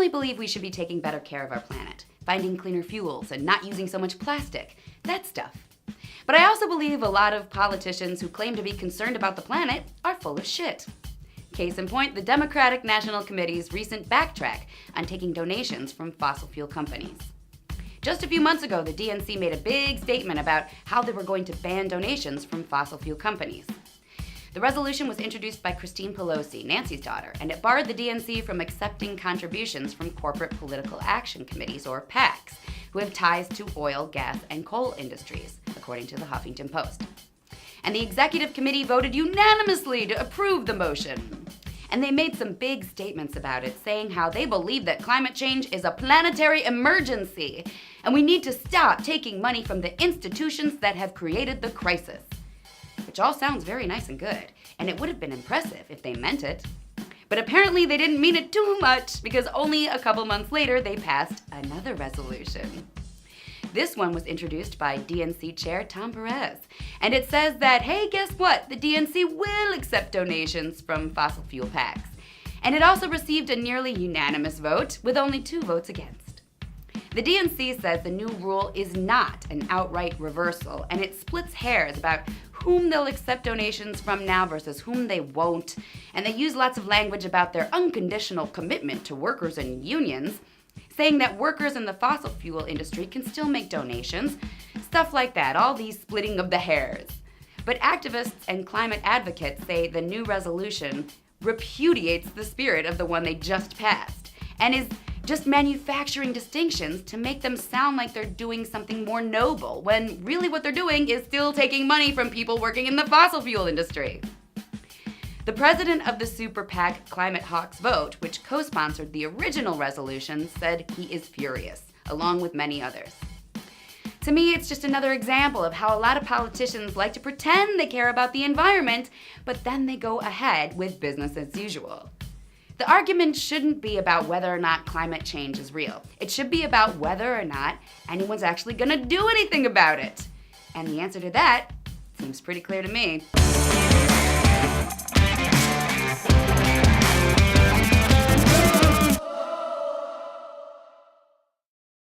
personally believe we should be taking better care of our planet, finding cleaner fuels and not using so much plastic, that stuff. But I also believe a lot of politicians who claim to be concerned about the planet are full of shit. Case in point, the Democratic National Committee's recent backtrack on taking donations from fossil fuel companies. Just a few months ago, the DNC made a big statement about how they were going to ban donations from fossil fuel companies. The resolution was introduced by Christine Pelosi, Nancy's daughter, and it barred the DNC from accepting contributions from corporate political action committees, or PACs, who have ties to oil, gas, and coal industries, according to the Huffington Post. And the executive committee voted unanimously to approve the motion. And they made some big statements about it, saying how they believe that climate change is a planetary emergency, and we need to stop taking money from the institutions that have created the crisis. Which all sounds very nice and good, and it would have been impressive if they meant it. But apparently they didn't mean it too much, because only a couple months later they passed another resolution. This one was introduced by DNC Chair Tom Perez, and it says that, hey, guess what? The DNC will accept donations from fossil fuel PACs. And it also received a nearly unanimous vote, with only 2 votes against. The DNC says the new rule is not an outright reversal, and it splits hairs about whom they'll accept donations from now versus whom they won't, and they use lots of language about their unconditional commitment to workers and unions, saying that workers in the fossil fuel industry can still make donations, stuff like that, all these splitting of the hairs. But activists and climate advocates say the new resolution repudiates the spirit of the one they just passed, and is just manufacturing distinctions to make them sound like they're doing something more noble, when really what they're doing is still taking money from people working in the fossil fuel industry. The president of the Super PAC Climate Hawks Vote, which co-sponsored the original resolution, said he is furious, along with many others. To me, it's just another example of how a lot of politicians like to pretend they care about the environment, but then they go ahead with business as usual. The argument shouldn't be about whether or not climate change is real. It should be about whether or not anyone's actually gonna do anything about it. And the answer to that seems pretty clear to me.